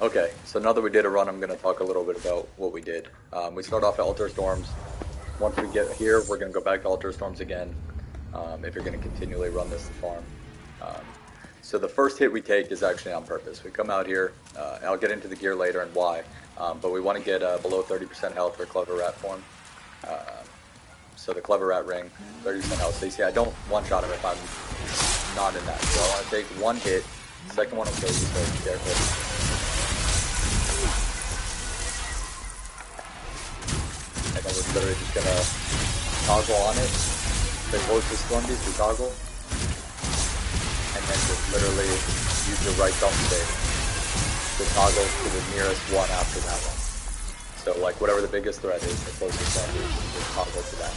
Okay, so now that we did a run, I'm going to talk a little bit about what we did. We start off at Altar Storms. Once we get here, we're going to go back to Altar Storms again, if you're going to continually run this to farm. Um, so the first hit we take is actually on purpose. We come out here, I'll get into the gear later and why, but we want to get below 30% health for Clever Rat form. Uh, so the Clever Rat ring, 30% health. So you see, I don't one-shot him if I'm not in that. So I want to take one hit, second one will kill you, so be careful. And then we're literally just gonna toggle on it. They close the storm beast to toggle. And then just literally use your right thumbstick to toggle to the nearest one after that one. So like whatever the biggest threat is, the closest storm beast, you just toggle to that.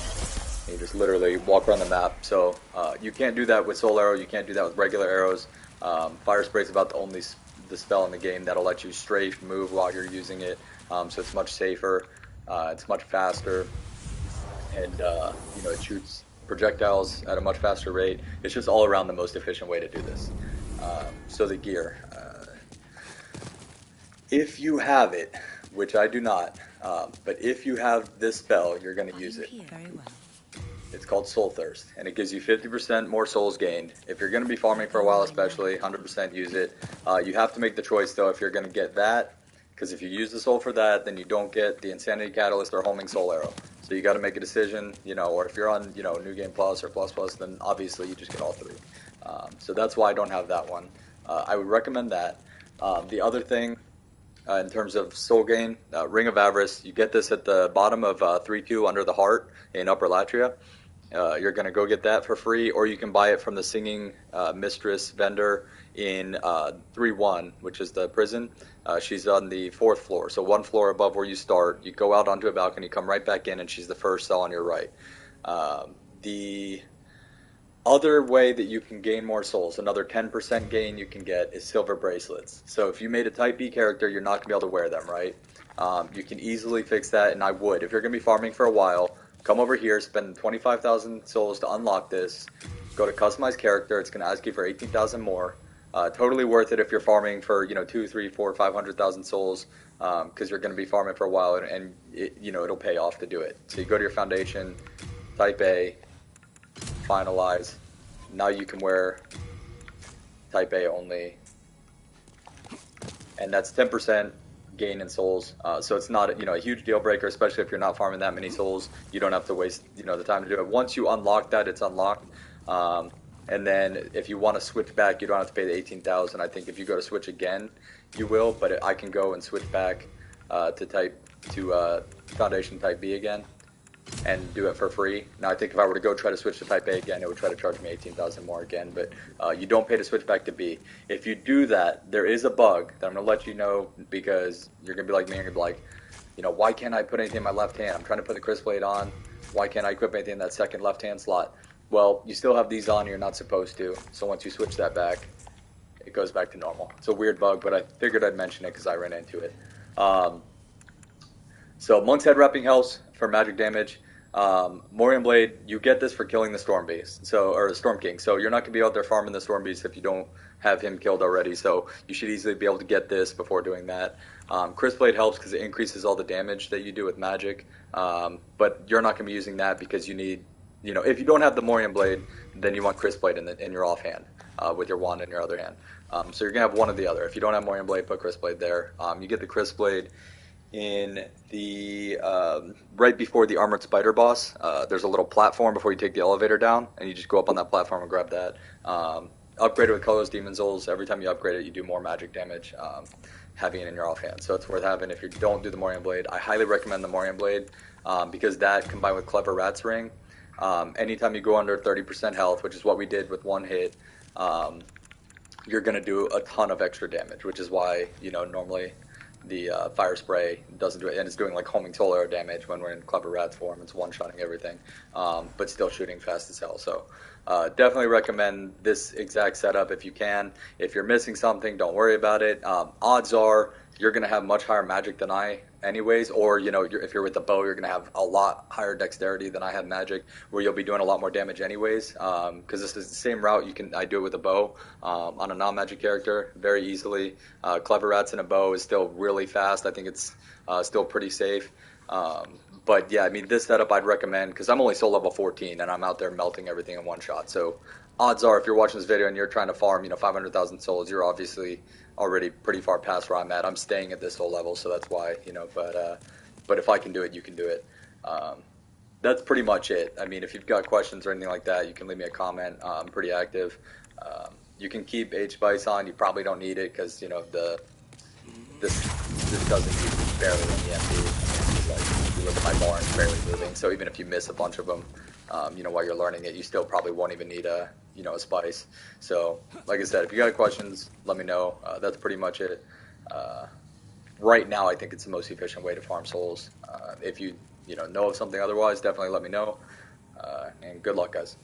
And you just literally walk around the map. So you can't do that with Soul Arrow, you can't do that with regular arrows. Fire Spray is about the only spell in the game that'll let you strafe move while you're using it. So it's much safer. It's much faster, and it shoots projectiles at a much faster rate. It's just all around the most efficient way to do this. So the gear, if you have it, which I do not, but if you have this spell, you're going to use it. Very well. It's called Soul Thirst, and it gives you 50% more souls gained. If you're going to be farming for a while, especially, 100% use it. You have to make the choice, though, if you're going to get that. Because if you use the soul for that, then you don't get the Insanity Catalyst or Homing Soul Arrow. So you got to make a decision, or if you're on, New Game Plus or Plus Plus, then obviously you just get all three. So that's why I don't have that one. I would recommend that. The other thing, in terms of soul gain, Ring of Avarice, you get this at the bottom of 3-2 under the heart in Upper Latria. You're going to go get that for free, or you can buy it from the Singing Mistress vendor in 3-1, which is the prison. She's on the 4th floor, so one floor above where you start. You go out onto a balcony, come right back in, and she's the first cell on your right. The other way that you can gain more souls, another 10% gain you can get, is silver bracelets. So if you made a Type B character, you're not going to be able to wear them, right? You can easily fix that, and I would. If you're going to be farming for a while, come over here, spend 25,000 souls to unlock this, go to customize character, it's going to ask you for 18,000 more. Totally worth it if you're farming for 2, 3, 4, 500,000 souls, because you're going to be farming for a while, and it'll pay off to do it. So you go to your foundation, Type A, finalize. Now you can wear Type A only, and that's 10% gain in souls. So it's not a huge deal breaker, especially if you're not farming that many souls. You don't have to waste the time to do it. Once you unlock that, it's unlocked. And then if you want to switch back, you don't have to pay the 18,000. I think if you go to switch again, you will. But I can go and switch back to Foundation Type B again and do it for free. Now I think if I were to go try to switch to Type A again, it would try to charge me 18,000 more again. But you don't pay to switch back to B. If you do that, there is a bug that I'm going to let you know, because you're going to be like me and you're going to be like, why can't I put anything in my left hand? I'm trying to put the Crisp Blade on. Why can't I equip anything in that second left hand slot? Well, you still have these on, you're not supposed to. So once you switch that back, it goes back to normal. It's a weird bug, but I figured I'd mention it because I ran into it. So Monk's Head Wrapping helps for magic damage. Morion Blade, you get this for killing the Storm Beast, or the Storm King. So you're not going to be out there farming the Storm Beast if you don't have him killed already. So you should easily be able to get this before doing that. Crisp Blade helps because it increases all the damage that you do with magic. But you're not going to be using that because you need, if you don't have the Morion Blade, then you want Crisp Blade in your offhand with your wand in your other hand. So you're going to have one or the other. If you don't have Morion Blade, put Crisp Blade there. You get the Crisp Blade in the right before the Armored Spider boss. There's a little platform before you take the elevator down, and you just go up on that platform and grab that. Upgrade it with Colorless Demon Souls. Every time you upgrade it, you do more magic damage, having it in your offhand. So it's worth having if you don't do the Morion Blade. I highly recommend the Morion Blade, because that combined with Clever Rat's Ring, anytime you go under 30% health, which is what we did with one hit, you're going to do a ton of extra damage, which is why, normally the Fire Spray doesn't do it, and it's doing like Homing Soul Arrow damage when we're in Clever Rat's form. It's one-shotting everything, but still shooting fast as hell. So definitely recommend this exact setup if you can. If you're missing something, don't worry about it. Odds are you're going to have much higher magic than I anyways, or, you know, if you're with the bow, you're going to have a lot higher dexterity than I have magic, where you'll be doing a lot more damage anyways, because this is the same route I do it with a bow on a non-magic character very easily. Clever Rats in a bow is still really fast. I think it's still pretty safe. But yeah, I mean, this setup I'd recommend, because I'm only soul level 14 and I'm out there melting everything in one shot. So odds are, if you're watching this video and you're trying to farm, 500,000 souls, you're obviously already pretty far past where I'm at. I'm staying at this soul level, so that's why, but if I can do it, you can do it. That's pretty much it. I mean, if you've got questions or anything like that, you can leave me a comment. I'm pretty active. You can keep H-Spice on. You probably don't need it because, this doesn't use barely any MP. Like, you look at my bar and it's barely moving. So even if you miss a bunch of them, while you're learning it, you still probably won't even need a spice. So, like I said, if you got questions, let me know. That's pretty much it. Right now, I think it's the most efficient way to farm souls. If you know of something otherwise, definitely let me know. And good luck, guys.